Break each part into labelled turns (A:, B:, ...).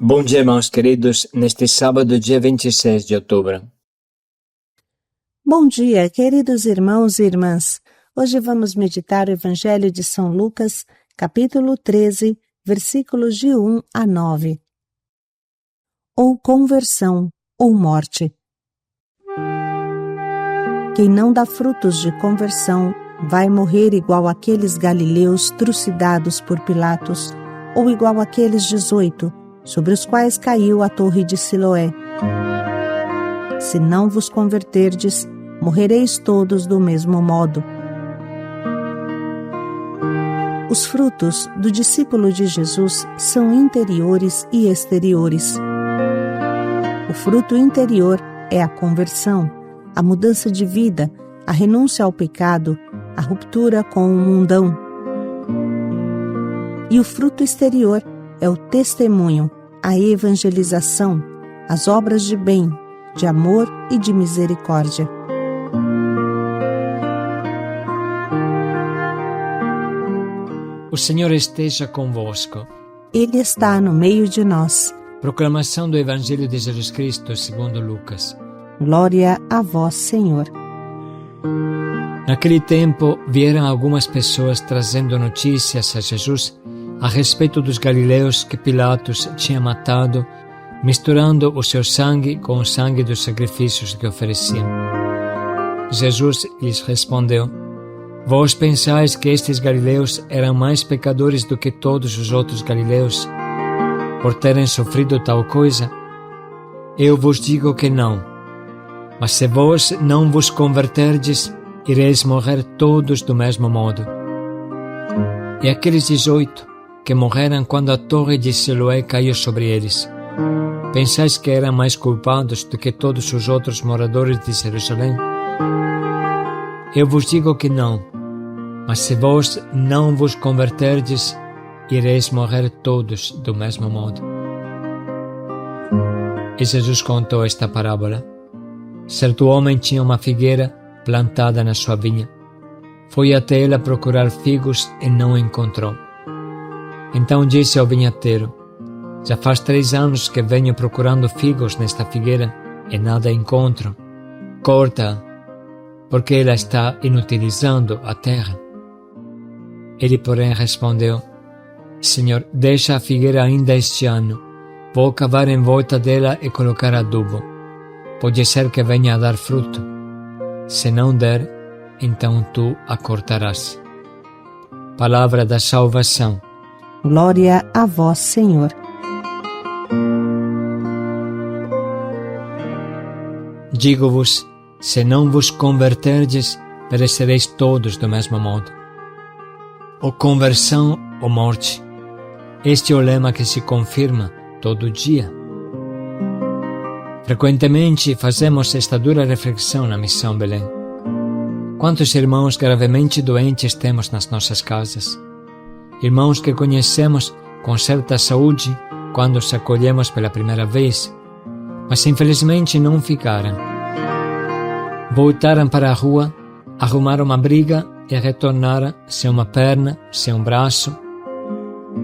A: Bom dia, irmãos queridos, neste sábado, dia 26 de outubro.
B: Bom dia, queridos irmãos e irmãs. Hoje vamos meditar o Evangelho de São Lucas, capítulo 13, versículos de 1 a 9. Ou conversão, ou morte. Quem não dá frutos de conversão vai morrer igual àqueles galileus trucidados por Pilatos, ou igual àqueles 18, sobre os quais caiu a torre de Siloé. Se não vos converterdes, morrereis todos do mesmo modo. Os frutos do discípulo de Jesus são interiores e exteriores. O fruto interior é a conversão, a mudança de vida, a renúncia ao pecado, a ruptura com o mundão. E o fruto exterior é o testemunho, a evangelização, as obras de bem, de amor e de misericórdia.
C: O Senhor esteja convosco.
B: Ele está no meio de nós.
C: Proclamação do Evangelho de Jesus Cristo segundo Lucas.
B: Glória a vós, Senhor.
C: Naquele tempo, vieram algumas pessoas trazendo notícias a Jesus a respeito dos galileus que Pilatos tinha matado, misturando o seu sangue com o sangue dos sacrifícios que ofereciam. Jesus lhes respondeu: Vós pensais que estes galileus eram mais pecadores do que todos os outros galileus, por terem sofrido tal coisa? Eu vos digo que não. Mas se vós não vos converterdes, ireis morrer todos do mesmo modo. E aqueles 18 que morreram quando a torre de Siloé caiu sobre eles, pensais que eram mais culpados do que todos os outros moradores de Jerusalém? Eu vos digo que não, mas se vós não vos converterdes, ireis morrer todos do mesmo modo. E Jesus contou esta parábola. Certo homem tinha uma figueira plantada na sua vinha. Foi até ela procurar figos e não encontrou. Então disse ao vinhateiro: Já faz 3 anos que venho procurando figos nesta figueira e nada encontro. Corta-a, porque ela está inutilizando a terra. Ele, porém, respondeu: Senhor, deixa a figueira ainda este ano. Vou cavar em volta dela e colocar adubo. Pode ser que venha a dar fruto. Se não der, então tu a cortarás. Palavra da salvação.
B: Glória a vós, Senhor.
C: Digo-vos, se não vos converterdes, perecereis todos do mesmo modo. Ou conversão ou morte. Este é o lema que se confirma todo dia. Frequentemente fazemos esta dura reflexão na Missão Belém. Quantos irmãos gravemente doentes temos nas nossas casas? Irmãos que conhecemos com certa saúde quando os acolhemos pela primeira vez, mas infelizmente não ficaram. Voltaram para a rua, arrumaram uma briga e retornaram sem uma perna, sem um braço,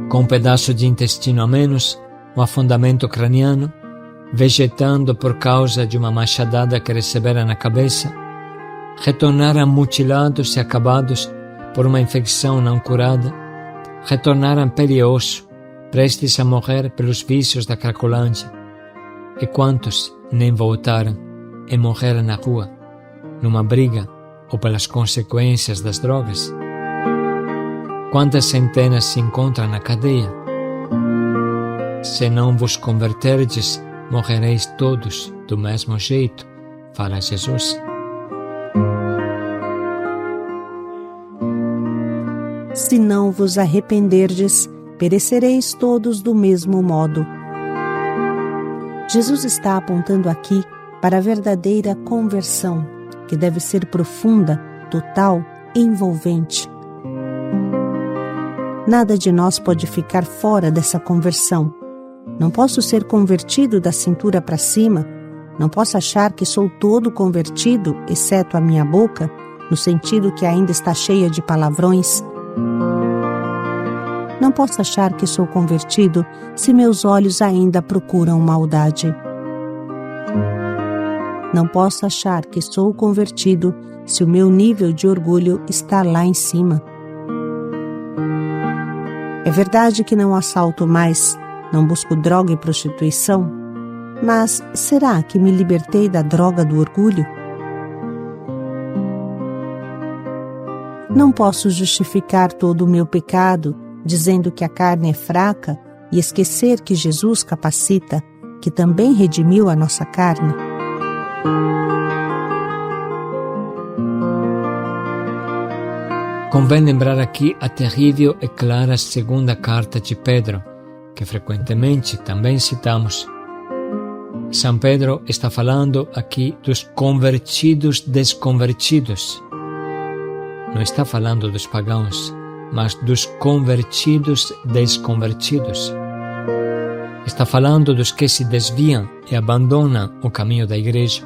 C: com um pedaço de intestino a menos, um afundamento craniano, vegetando por causa de uma machadada que receberam na cabeça. Retornaram mutilados e acabados por uma infecção não curada. Retornaram pele e osso, prestes a morrer pelos vícios da Cracolândia. E quantos nem voltaram e morreram na rua, numa briga ou pelas consequências das drogas? Quantas centenas se encontram na cadeia? Se não vos converterdes, morrereis todos do mesmo jeito, fala Jesus.
B: Se não vos arrependerdes, perecereis todos do mesmo modo. Jesus está apontando aqui para a verdadeira conversão, que deve ser profunda, total e envolvente. Nada de nós pode ficar fora dessa conversão. Não posso ser convertido da cintura para cima, não posso achar que sou todo convertido, exceto a minha boca, no sentido que ainda está cheia de palavrões. Não posso achar que sou convertido se meus olhos ainda procuram maldade. Não posso achar que sou convertido se o meu nível de orgulho está lá em cima. É verdade que não assalto mais, não busco droga e prostituição, mas será que me libertei da droga do orgulho? Não posso justificar todo o meu pecado dizendo que a carne é fraca e esquecer que Jesus capacita, que também redimiu a nossa carne.
C: Convém lembrar aqui a terrível e clara segunda carta de Pedro, que frequentemente também citamos. São Pedro está falando aqui dos convertidos desconvertidos. Não está falando dos pagãos, mas dos convertidos desconvertidos. Está falando dos que se desviam e abandonam o caminho da igreja.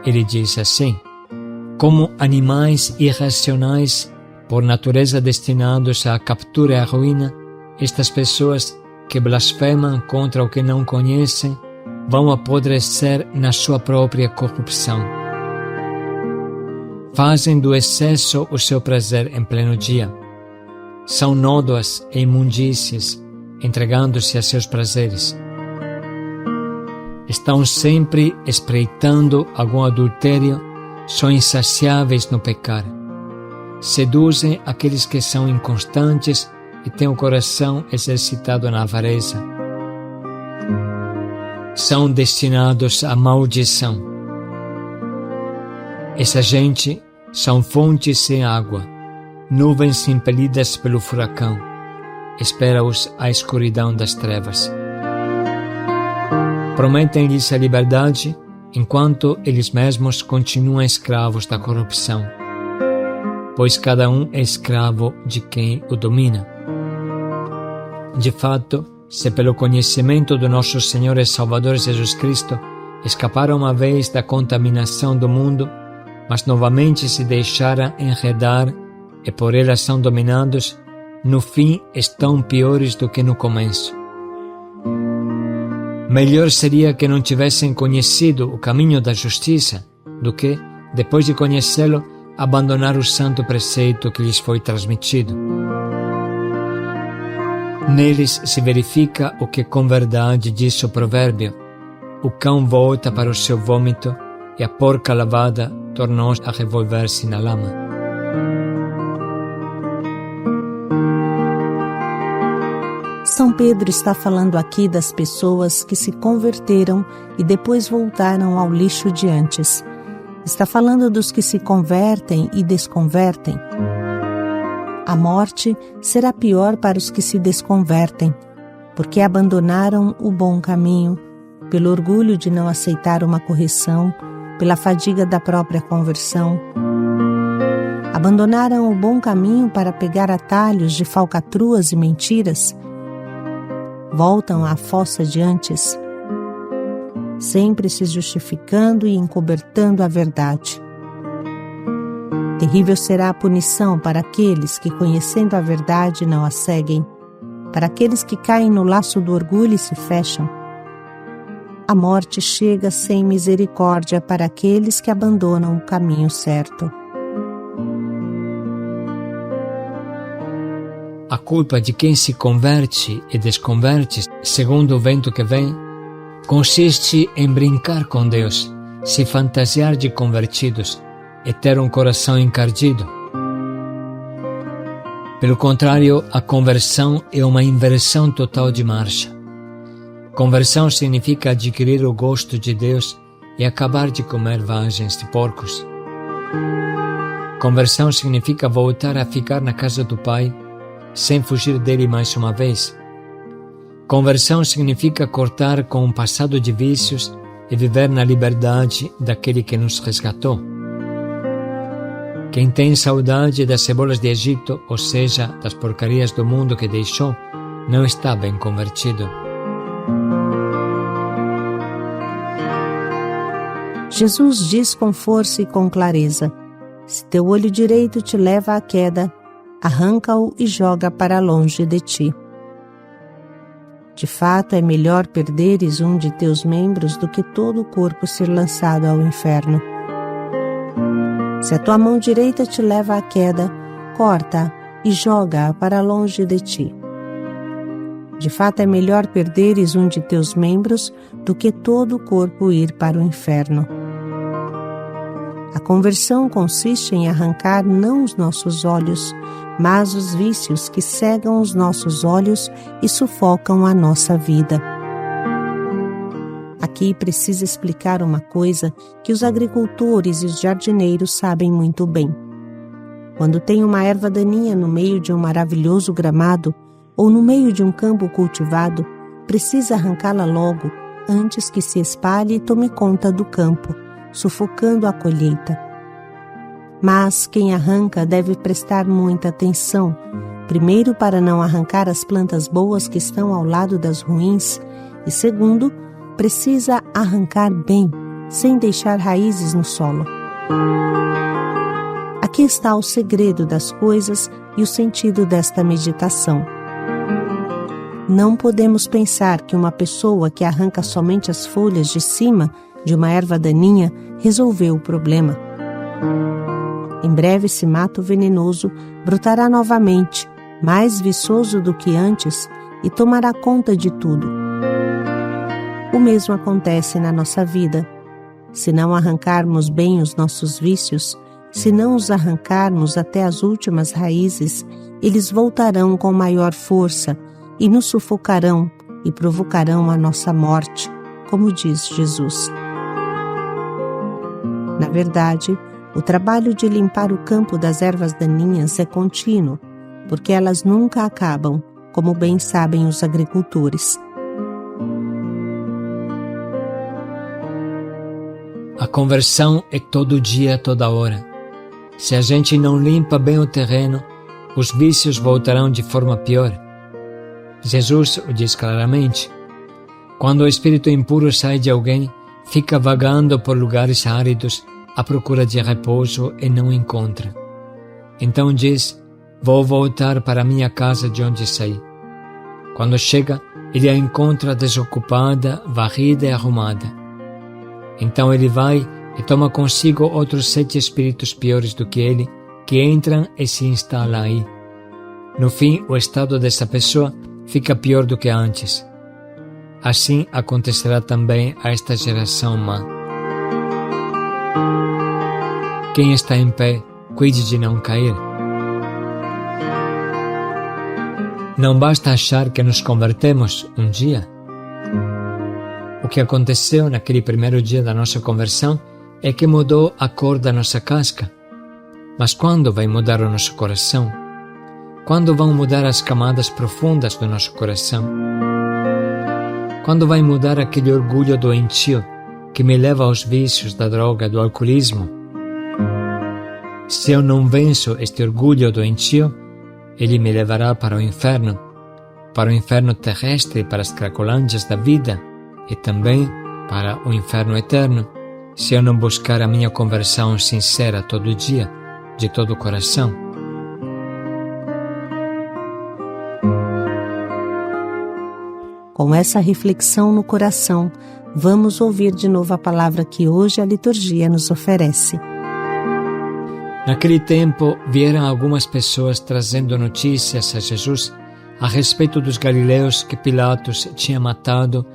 C: Ele diz assim: como animais irracionais, por natureza destinados à captura e à ruína, estas pessoas que blasfemam contra o que não conhecem vão apodrecer na sua própria corrupção. Fazem do excesso o seu prazer em pleno dia. São nódoas e imundícies, entregando-se a seus prazeres. Estão sempre espreitando algum adultério, são insaciáveis no pecar. Seduzem aqueles que são inconstantes e têm o coração exercitado na avareza. São destinados à maldição. Essa gente são fontes sem água, nuvens impelidas pelo furacão. Espera-os a escuridão das trevas. Prometem-lhes a liberdade, enquanto eles mesmos continuam escravos da corrupção, pois cada um é escravo de quem o domina. De fato, se pelo conhecimento do nosso Senhor e Salvador Jesus Cristo escaparam uma vez da contaminação do mundo, mas novamente se deixaram enredar e por ela são dominados, no fim estão piores do que no começo. Melhor seria que não tivessem conhecido o caminho da justiça do que, depois de conhecê-lo, abandonar o santo preceito que lhes foi transmitido. Neles se verifica o que com verdade diz o provérbio: o cão volta para o seu vômito e a porca lavada tornou a revolver-se na lama.
B: São Pedro está falando aqui das pessoas que se converteram e depois voltaram ao lixo de antes. Está falando dos que se convertem e desconvertem. A morte será pior para os que se desconvertem, porque abandonaram o bom caminho, pelo orgulho de não aceitar uma correção, pela fadiga da própria conversão. Abandonaram o bom caminho para pegar atalhos de falcatruas e mentiras. Voltam à fossa de antes, sempre se justificando e encobertando a verdade. Terrível será a punição para aqueles que, conhecendo a verdade, não a seguem, para aqueles que caem no laço do orgulho e se fecham. A morte chega sem misericórdia para aqueles que abandonam o caminho certo.
C: A culpa de quem se converte e desconverte, segundo o vento que vem, consiste em brincar com Deus, se fantasiar de convertidos e ter um coração encardido. Pelo contrário, a conversão é uma inversão total de marcha. Conversão significa adquirir o gosto de Deus e acabar de comer vagens de porcos. Conversão significa voltar a ficar na casa do Pai, sem fugir dele mais uma vez. Conversão significa cortar com um passado de vícios e viver na liberdade daquele que nos resgatou. Quem tem saudade das cebolas de Egito, ou seja, das porcarias do mundo que deixou, não está bem convertido.
B: Jesus diz com força e com clareza: se teu olho direito te leva à queda, arranca-o e joga para longe de ti. De fato, é melhor perderes um de teus membros do que todo o corpo ser lançado ao inferno. Se a tua mão direita te leva à queda, corta-a e joga-a para longe de ti. De fato, é melhor perderes um de teus membros do que todo o corpo ir para o inferno. A conversão consiste em arrancar não os nossos olhos, mas os vícios que cegam os nossos olhos e sufocam a nossa vida. Aqui precisa explicar uma coisa que os agricultores e os jardineiros sabem muito bem. Quando tem uma erva daninha no meio de um maravilhoso gramado ou no meio de um campo cultivado, precisa arrancá-la logo, antes que se espalhe e tome conta do campo, sufocando a colheita. Mas quem arranca deve prestar muita atenção, primeiro para não arrancar as plantas boas que estão ao lado das ruins, e segundo, precisa arrancar bem, sem deixar raízes no solo. Aqui está o segredo das coisas e o sentido desta meditação. Não podemos pensar que uma pessoa que arranca somente as folhas de cima de uma erva daninha resolveu o problema. Em breve esse mato venenoso brotará novamente, mais viçoso do que antes, e tomará conta de tudo. O mesmo acontece na nossa vida. Se não arrancarmos bem os nossos vícios, se não os arrancarmos até as últimas raízes, eles voltarão com maior força e nos sufocarão e provocarão a nossa morte, como diz Jesus. Na verdade, o trabalho de limpar o campo das ervas daninhas é contínuo, porque elas nunca acabam, como bem sabem os agricultores.
C: A conversão é todo dia, toda hora. Se a gente não limpa bem o terreno, os vícios voltarão de forma pior. Jesus o diz claramente. Quando o espírito impuro sai de alguém, fica vagando por lugares áridos à procura de repouso e não encontra. Então diz: vou voltar para a minha casa de onde saí. Quando chega, ele a encontra desocupada, varrida e arrumada. Então ele vai e toma consigo outros 7 espíritos piores do que ele, que entram e se instalam aí. No fim, o estado dessa pessoa fica pior do que antes. Assim acontecerá também a esta geração má. Quem está em pé, cuide de não cair. Não basta achar que nos convertemos um dia. O que aconteceu naquele primeiro dia da nossa conversão é que mudou a cor da nossa casca. Mas quando vai mudar o nosso coração? Quando vão mudar as camadas profundas do nosso coração? Quando vai mudar aquele orgulho doentio que me leva aos vícios da droga, do alcoolismo? Se eu não venço este orgulho doentio, ele me levará para o inferno terrestre, para as cracolândias da vida e também para o inferno eterno, se eu não buscar a minha conversão sincera todo dia, de todo o coração.
B: Com essa reflexão no coração, vamos ouvir de novo a palavra que hoje a liturgia nos oferece.
C: Naquele tempo, vieram algumas pessoas trazendo notícias a Jesus a respeito dos galileus que Pilatos tinha matado,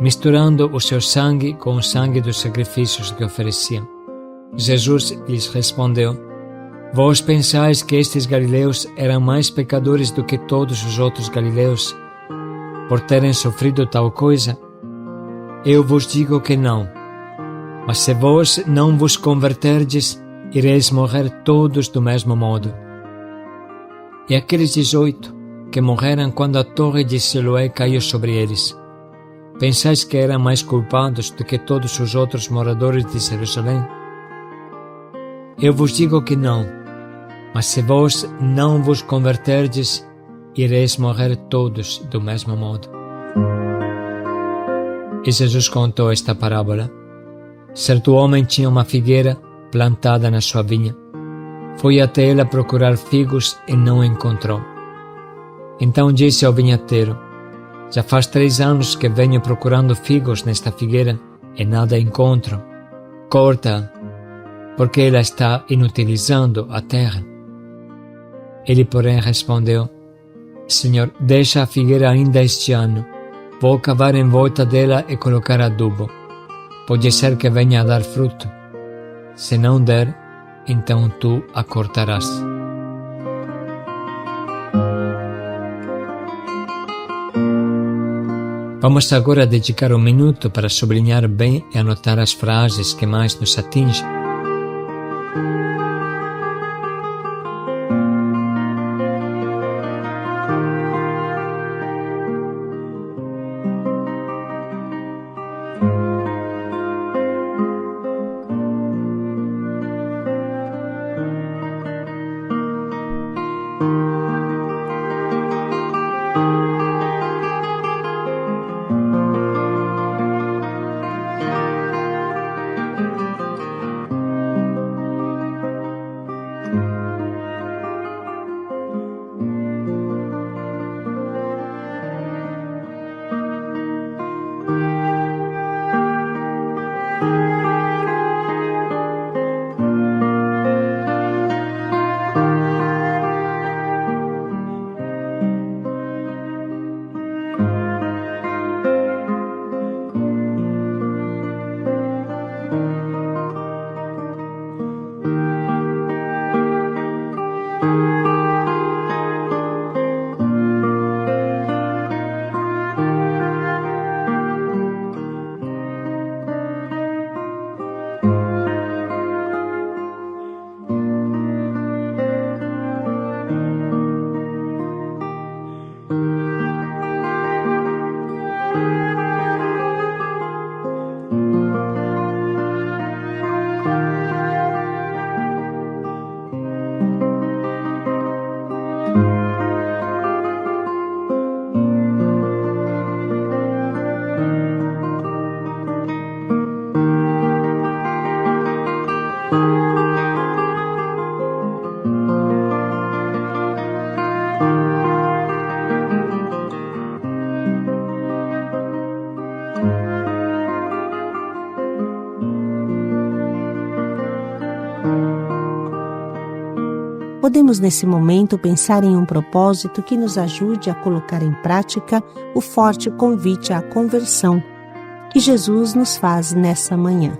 C: misturando o seu sangue com o sangue dos sacrifícios que ofereciam. Jesus lhes respondeu: vós pensais que estes galileus eram mais pecadores do que todos os outros galileus, por terem sofrido tal coisa? Eu vos digo que não. Mas se vós não vos converterdes, ireis morrer todos do mesmo modo. E aqueles 18 que morreram quando a torre de Siloé caiu sobre eles, pensais que eram mais culpados do que todos os outros moradores de Jerusalém? Eu vos digo que não, mas se vós não vos converterdes, ireis morrer todos do mesmo modo. E Jesus contou esta parábola. Certo homem tinha uma figueira plantada na sua vinha. Foi até ela procurar figos e não encontrou. Então disse ao vinhateiro: já faz 3 anos que venho procurando figos nesta figueira e nada encontro. Corta-a, porque ela está inutilizando a terra. Ele, porém, respondeu: Senhor, deixa a figueira ainda este ano. Vou cavar em volta dela e colocar adubo. Pode ser que venha a dar fruto. Se não der, então tu a cortarás. Vamos agora dedicar um minuto para sublinhar bem e anotar as frases que mais nos atingem.
B: Podemos nesse momento pensar em um propósito que nos ajude a colocar em prática o forte convite à conversão que Jesus nos faz nessa manhã.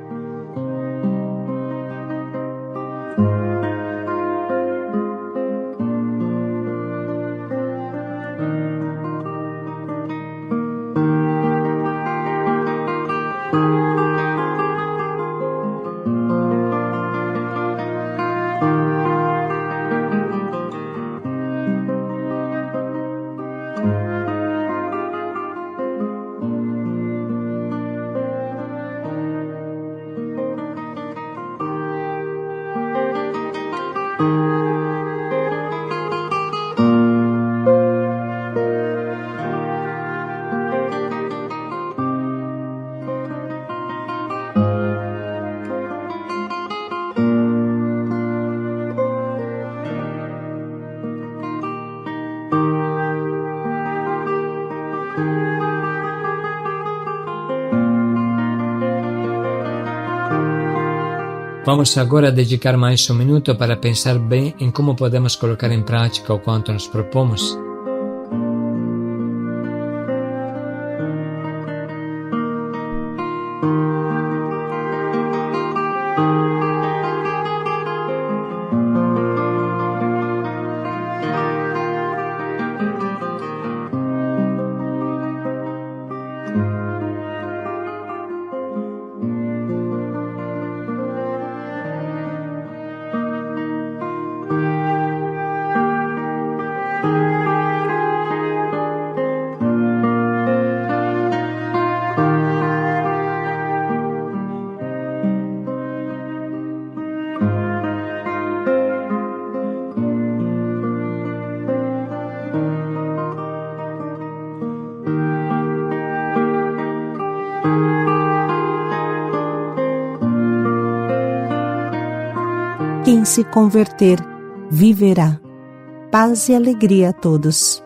C: Vamos agora dedicar mais um minuto para pensar bem em como podemos colocar em prática o quanto nos propomos.
B: Quem se converter, viverá. Paz e alegria a todos.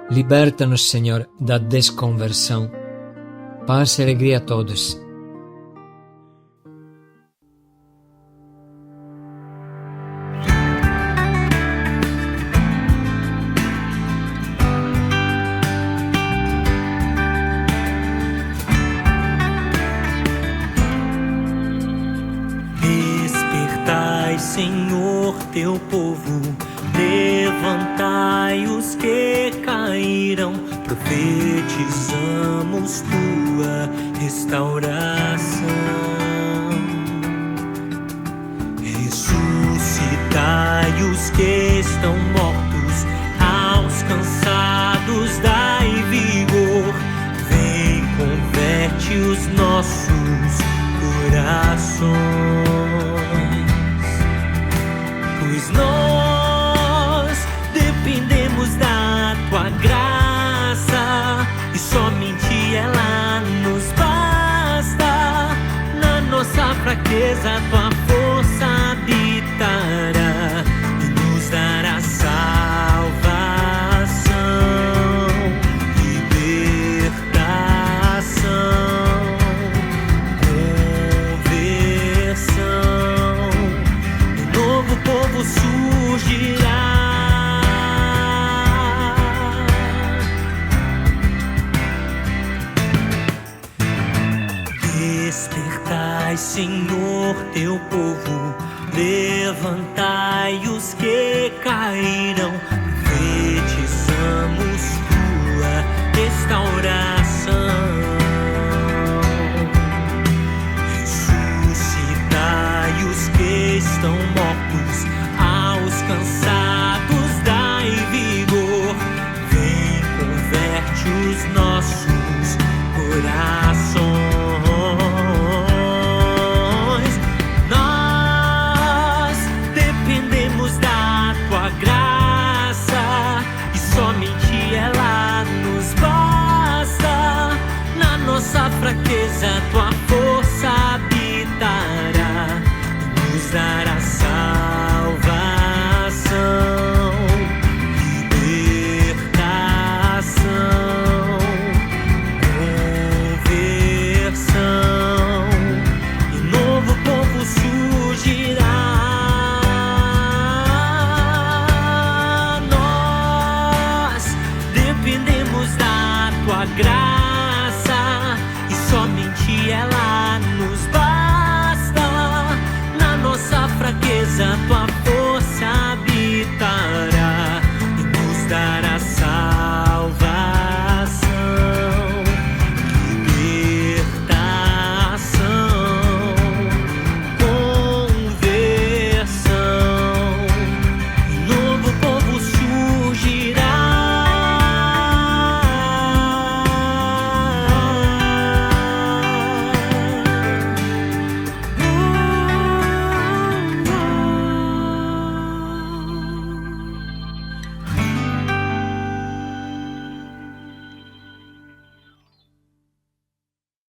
C: Liberta-nos, Senhor, da desconversão. Paz e alegria a todos.
D: Despertai, Senhor, teu povo, levantai os que caíram, profetizamos tua restauração. Ressuscitai os que estão mortos, aos cansados dai vigor, vem, converte os nossos corações. Pois nós dependemos da tua graça e somente ela nos basta. Na nossa fraqueza tua força habitará e nos dará salvação, libertação, conversão. Um novo povo surgirá. Despertai, Senhor, teu povo, levantai os que caíram, profetizamos tua restauração. Ressuscitai os que estão mortos, aos cansados dai vigor, vem, converte os nossos corações. Nós dependemos da tua graça e somente ela nos basta. Na nossa fraqueza tua força habitará e nos dará salvação, libertação, conversão, e novo povo surgirá. Nós dependemos da tua graça e somente ela nos basta. Na nossa fraqueza tua força habitará e nos dará